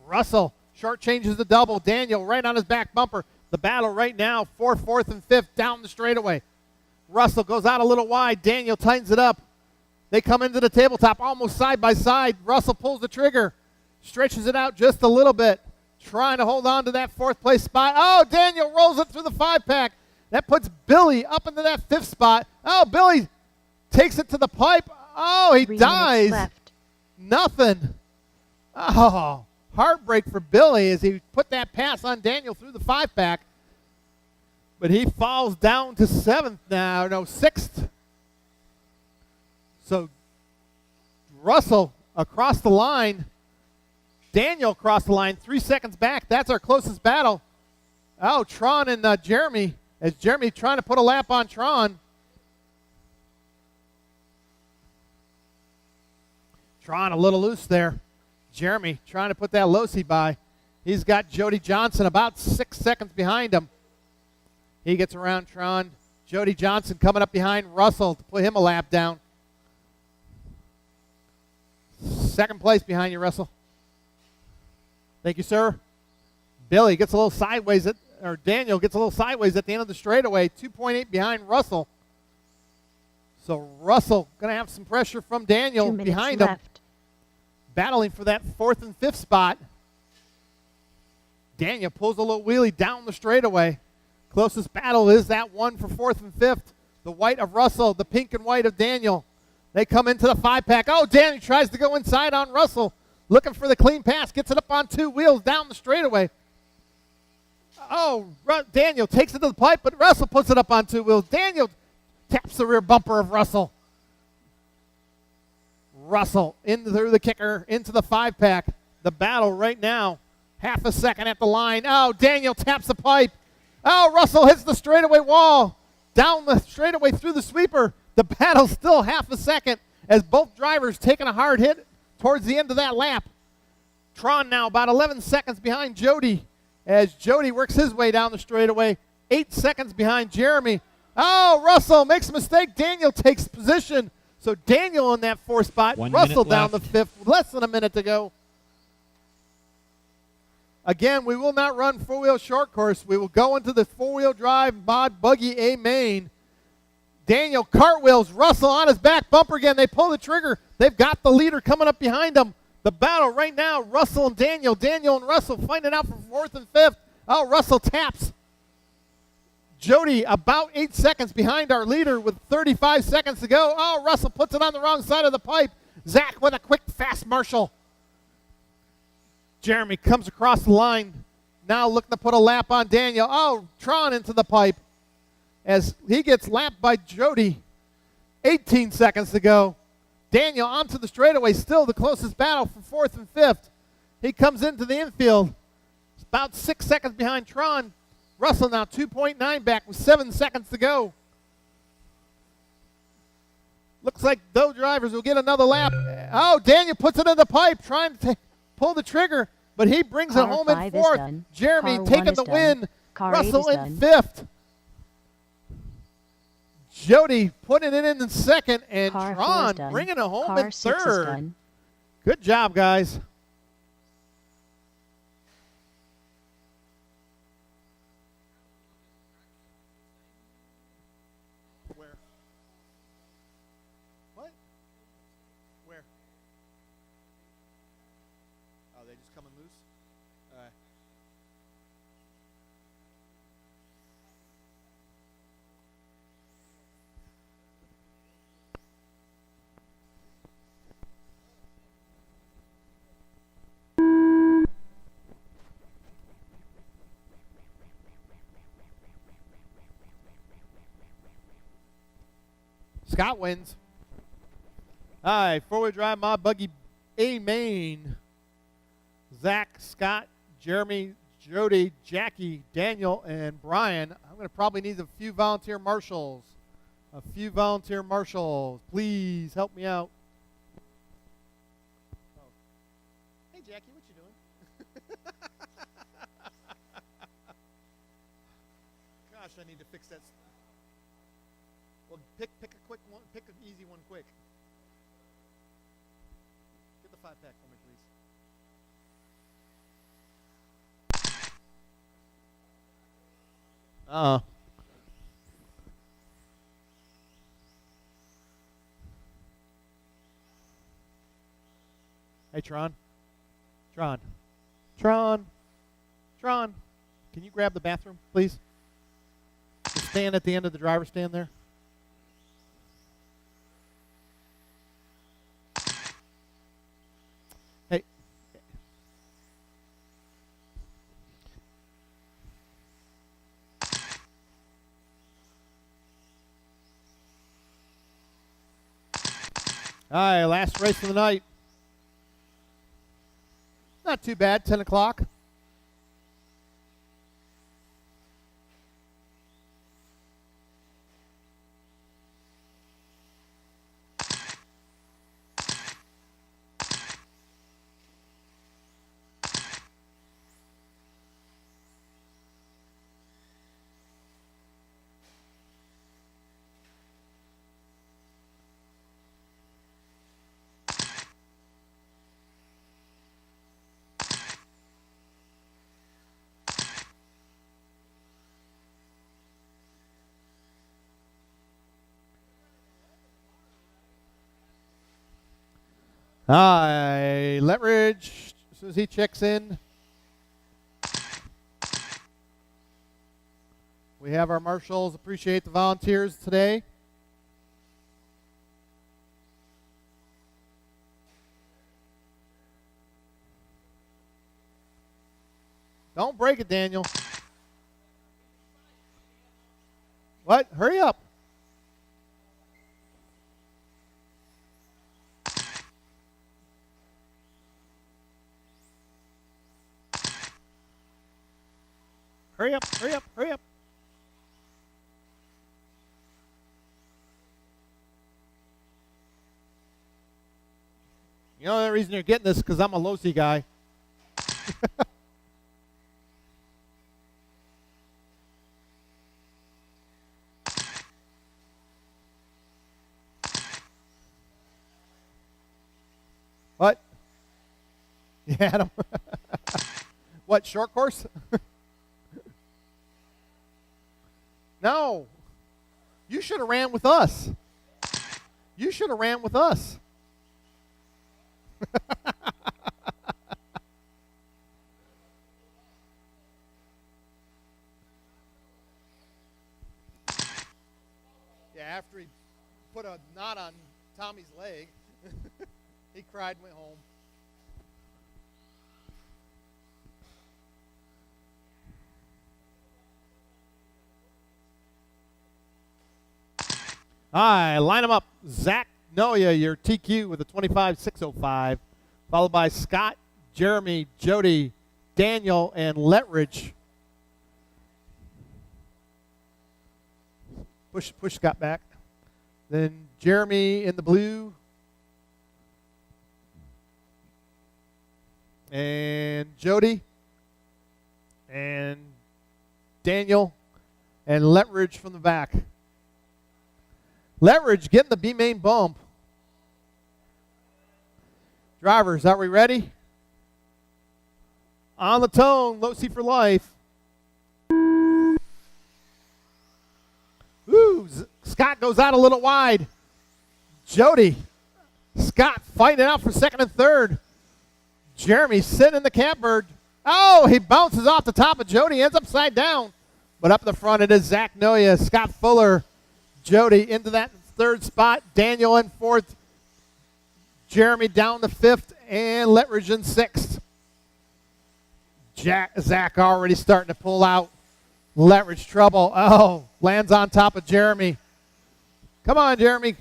Russell short changes the double. Daniel right on his back bumper. The battle right now for 4th and 5th down the straightaway. Russell goes out a little wide. Daniel tightens it up. They come into the tabletop almost side by side. Russell pulls the trigger. Stretches it out just a little bit. Trying to hold on to that 4th place spot. Oh, Daniel rolls it through the 5-pack. That puts Billy up into that 5th spot. Oh, Billy takes it to the pipe. Oh, he 3 minutes dies. left. Nothing. Oh, heartbreak for Billy as he put that pass on Daniel through the 5-pack. But he falls down to 7th now, no, 6th. So Russell across the line. Daniel across the line, 3 seconds back. That's our closest battle. Oh, Tron and Jeremy, as Jeremy trying to put a lap on Tron. Tron a little loose there. Jeremy trying to put that Losi by. He's got Jody Johnson about 6 seconds behind him. He gets around Tron. Jody Johnson coming up behind Russell to put him a lap down. 2nd place behind you, Russell. Thank you, sir. Billy gets a little sideways, or Daniel gets a little sideways at the end of the straightaway. 2.8 behind Russell. So Russell going to have some pressure from Daniel 2 minutes behind him. left. Battling for that 4th and 5th spot. Daniel pulls a little wheelie down the straightaway. Closest battle is that one for 4th and 5th. The white of Russell, the pink and white of Daniel. They come into the 5-pack. Oh, Daniel tries to go inside on Russell. Looking for the clean pass. Gets it up on 2 wheels down the straightaway. Oh, Daniel takes it to the pipe, but Russell puts it up on 2 wheels. Daniel taps the rear bumper of Russell. Russell in through the kicker into the 5-pack. The battle right now, half a second at the line. Oh, Daniel taps the pipe. Oh, Russell hits the straightaway wall. Down the straightaway through the sweeper. The battle's still half a second as both drivers taking a hard hit towards the end of that lap. Tron now about 11 seconds behind Jody as Jody works his way down the straightaway. 8 seconds behind Jeremy. Oh, Russell makes a mistake. Daniel takes position. So Daniel in that 4th spot. 1 Russell minute down left. the 5th. Less than a minute to go. Again, we will not run 4-wheel short course. We will go into the 4-wheel drive mod buggy A main. Daniel cartwheels Russell on his back bumper again. They pull the trigger. They've got the leader coming up behind them. The battle right now, Russell and Daniel. Daniel and Russell fighting out for 4th and 5th. Oh, Russell taps. Jody about 8 seconds behind our leader with 35 seconds to go. Oh, Russell puts it on the wrong side of the pipe. Zach with a quick, fast Marshall. Jeremy comes across the line. Now looking to put a lap on Daniel. Oh, Tron into the pipe as he gets lapped by Jody. 18 seconds to go. Daniel onto the straightaway, still the closest battle for 4th and 5th. He comes into the infield. It's about 6 seconds behind Tron. Russell now 2.9 back with 7 seconds to go. Looks like those drivers will get another lap. Oh, Daniel puts it in the pipe, trying to pull the trigger, but he brings it Car home in 5 is 4th. done. Jeremy Car taking 1 the is win. done. Car 8 Russell is in done. 5th. Jody putting it in 2nd, and Car 4 is Tron done. bringing it home Car in 6 is 3rd. done. Good job, guys. Where? What? Where? Oh, they just coming loose? All right. Scott wins. All right, 4-wheel drive mod buggy A main. Zach, Scott, Jeremy, Jody, Jackie, Daniel, and Brian. I'm going to probably need a few volunteer marshals. A few volunteer marshals. Please help me out. Oh. Hey, Jackie, what you doing? Gosh, I need to fix that. Well, pick a quick one. Pick an easy one quick. Get the 5-pack for me, please. Hey, Tron. Tron. Can you grab the bathroom, please? Just stand at the end of the driver's stand there. All right, last race of the night. Not too bad, 10 o'clock. Letridge, as soon as he checks in, we have our marshals. Appreciate the volunteers today. Don't break it, Daniel. What? Hurry up. Hurry up, hurry up, hurry up. You know the reason you're getting this is because I'm a Losi guy. What? You had him. What, short course? No. You should have ran with us. You should have ran with us. Yeah, after he put a knot on Tommy's leg, he cried and went home. All right, line them up. Zach Noya, your TQ with a 25.605, followed by Scott, Jeremy, Jody, Daniel, and Letridge. Push Scott back. Then Jeremy in the blue. And Jody. And Daniel. And Letridge from the back. Letridge getting the B-main bump. Drivers, are we ready? On the tone, Losi for life. Ooh, Scott goes out a little wide. Jody, Scott fighting it out for second and third. Jeremy sitting in the catbird. Oh, he bounces off the top of Jody, ends upside down. But up the front, it is Zach Noya, Scott Fuller, Jody into that third spot. Daniel in fourth. Jeremy down to fifth. And Letridge in sixth. Zach already starting to pull out. Letridge trouble. Oh, lands on top of Jeremy. Come on, Jeremy.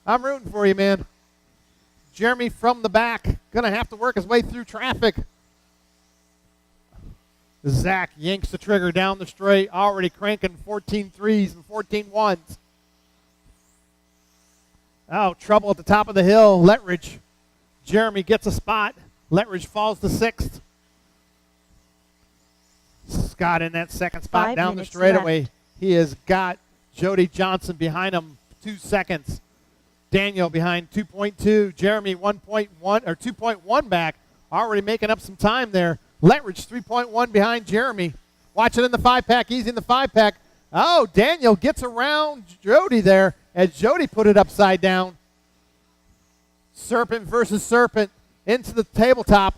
I'm rooting for you, man. Jeremy from the back. Going to have to work his way through traffic. Zach yanks the trigger down the straight. Already cranking 14 threes and 14 ones. Oh, trouble at the top of the hill. Letridge. Jeremy gets a spot. Letridge falls to sixth. Scott in that second spot 5 down the minutes straightaway. left. He has got Jody Johnson behind him 2 seconds. Daniel behind 2.2. Jeremy 1.1 or 2.1 back. Already making up some time there. Letridge 3.1 behind Jeremy. Watch it in the 5-pack. Easy in the 5-pack. Oh, Daniel gets around Jody there as Jody put it upside down. Serpent versus Serpent into the tabletop.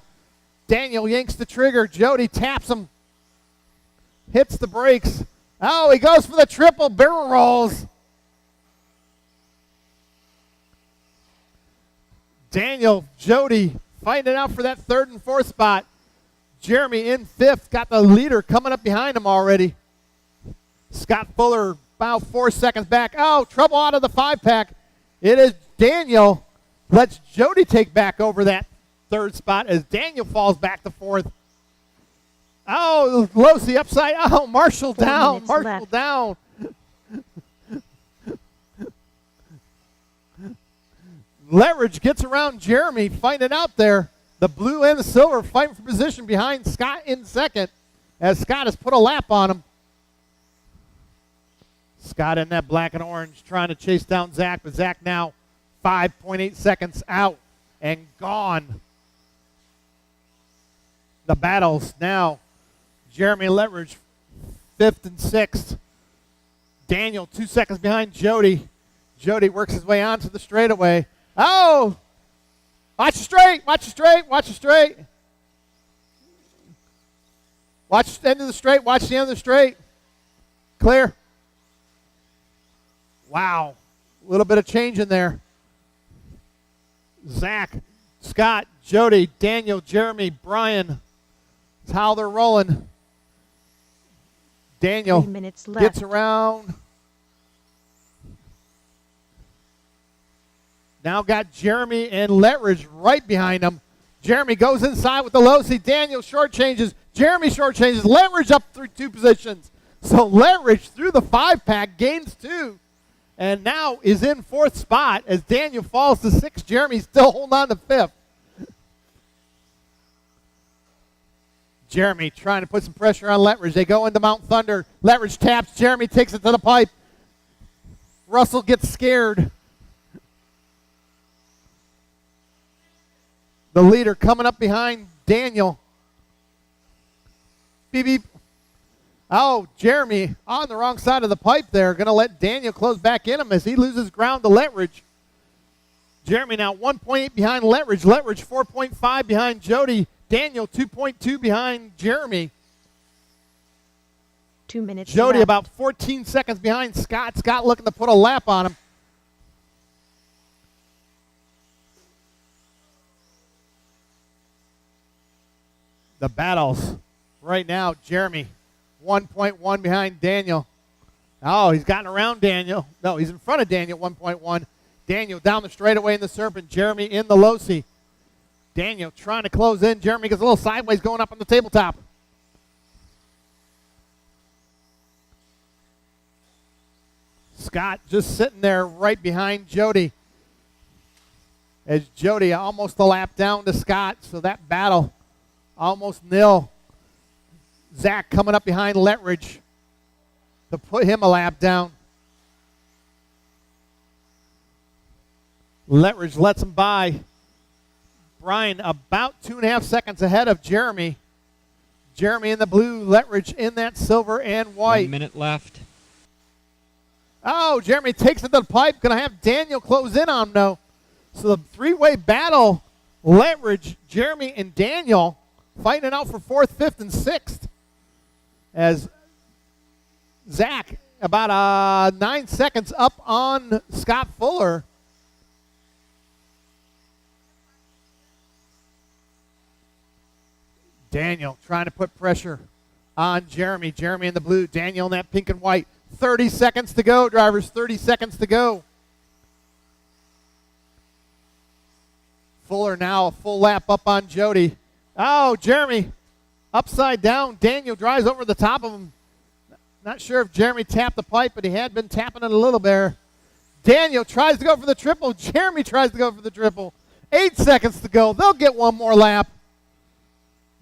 Daniel yanks the trigger. Jody taps him. Hits the brakes. Oh, he goes for the triple barrel rolls. Daniel, Jody fighting it out for that third and fourth spot. Jeremy in fifth. Got the leader coming up behind him already. Scott Fuller about 4 seconds back. Oh, trouble out of the 5-pack. It is Daniel lets Jody take back over that third spot as Daniel falls back to fourth. Oh, Losi upside. Oh, Marshall 4 down. minutes Marshall left. down. Leverage gets around Jeremy, fighting it out there. The blue and the silver fighting for position behind Scott in second as Scott has put a lap on him. Scott in that black and orange trying to chase down Zach, but Zach now 5.8 seconds out and gone. The battles now. Jeremy Leverage, 5th and 6th. Daniel 2 seconds behind Jody. Jody works his way onto the straightaway. Oh! Watch it straight, watch it straight, watch it straight. Watch the end of the straight, watch the end of the straight. Clear. Wow. A little bit of change in there. Zach, Scott, Jody, Daniel, Jeremy, Brian. That's how they're rolling. Daniel 3 minutes left. gets around. Now got Jeremy and Lettridge right behind him. Jeremy goes inside with the Losi. Daniel short changes. Jeremy short changes. Lettridge up through 2 positions. So Lettridge through the 5-pack gains 2. And now is in 4th spot as Daniel falls to 6th. Jeremy still holding on to 5th. Jeremy trying to put some pressure on Lettridge. They go into Mount Thunder. Lettridge taps. Jeremy takes it to the pipe. Russell gets scared. The leader coming up behind Daniel. Beep, beep. Oh, Jeremy on the wrong side of the pipe there. Going to let Daniel close back in him as he loses ground to Lettridge. Jeremy now 1.8 behind Lettridge. Lettridge 4.5 behind Jody. Daniel 2.2 behind Jeremy. 2 minutes Jody left. about 14 seconds behind Scott. Scott looking to put a lap on him. The battles right now. Jeremy 1.1 behind Daniel. Oh, he's gotten around Daniel. No, he's in front of Daniel 1.1. Daniel down the straightaway in the Serpent. Jeremy in the Losi. Daniel trying to close in. Jeremy gets a little sideways going up on the tabletop. Scott just sitting there right behind Jody. As Jody almost a lap down to Scott. So that battle almost nil. Zach coming up behind Lettridge to put him a lap down. Lettridge lets him by. Brian about 2.5 seconds ahead of Jeremy. Jeremy in the blue, Lettridge in that silver and white. 1 minute left. Oh, Jeremy takes it to the pipe. Going to have Daniel close in on him, though. So the 3-way battle, Lettridge, Jeremy, and Daniel fighting it out for 4th, 5th, and 6th. As Zach about 9 seconds up on Scott Fuller. Daniel trying to put pressure on Jeremy. Jeremy in the blue, Daniel in that pink and white. 30 seconds to go, drivers. 30 seconds to go. Fuller now a full lap up on Jody. Oh, Jeremy upside down. Daniel drives over the top of him. Not sure if Jeremy tapped the pipe, but he had been tapping it a little bit. Daniel tries to go for the triple. Jeremy tries to go for the triple. 8 seconds to go. They'll get one more lap.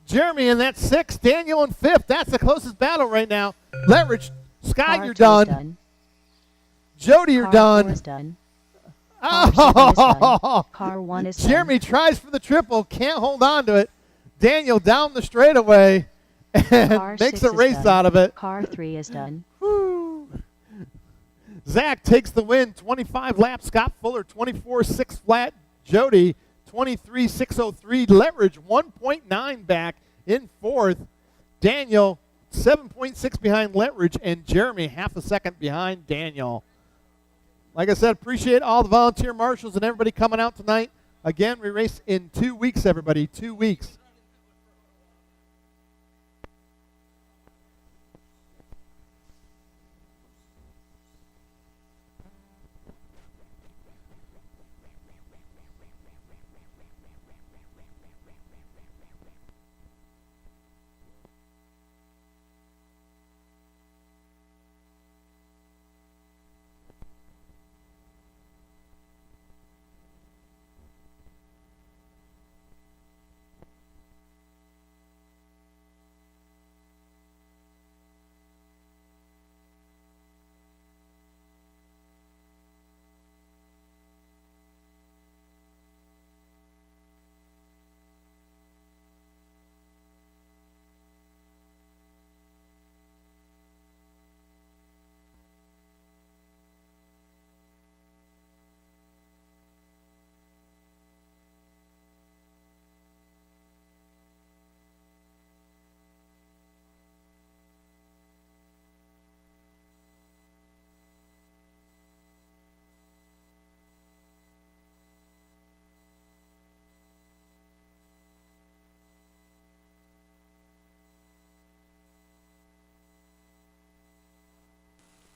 Jeremy in that 6th, Daniel in 5th. That's the closest battle right now. Lettridge, Scott, Car you're 2 is done. Jody, you're Car 4 done. is done. Car 7 is done. Oh, Car 1 is Jeremy done. tries for the triple, can't hold on to it. Daniel down the straightaway and Car makes 6 a is race done. out of it. Car 3 is done. Woo. Zach takes the win, 25 laps. Scott Fuller, 24.6 flat. Jody, 23.603. Lettridge, 1.9 back in 4th. Daniel, 7.6 behind Lettridge. And Jeremy, half a second behind Daniel. Like I said, appreciate all the volunteer marshals and everybody coming out tonight. Again, we race in 2 weeks, everybody. 2 weeks.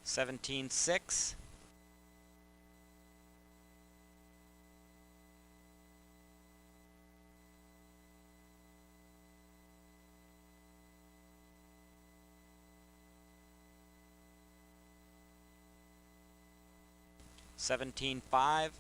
17-6. 17-5.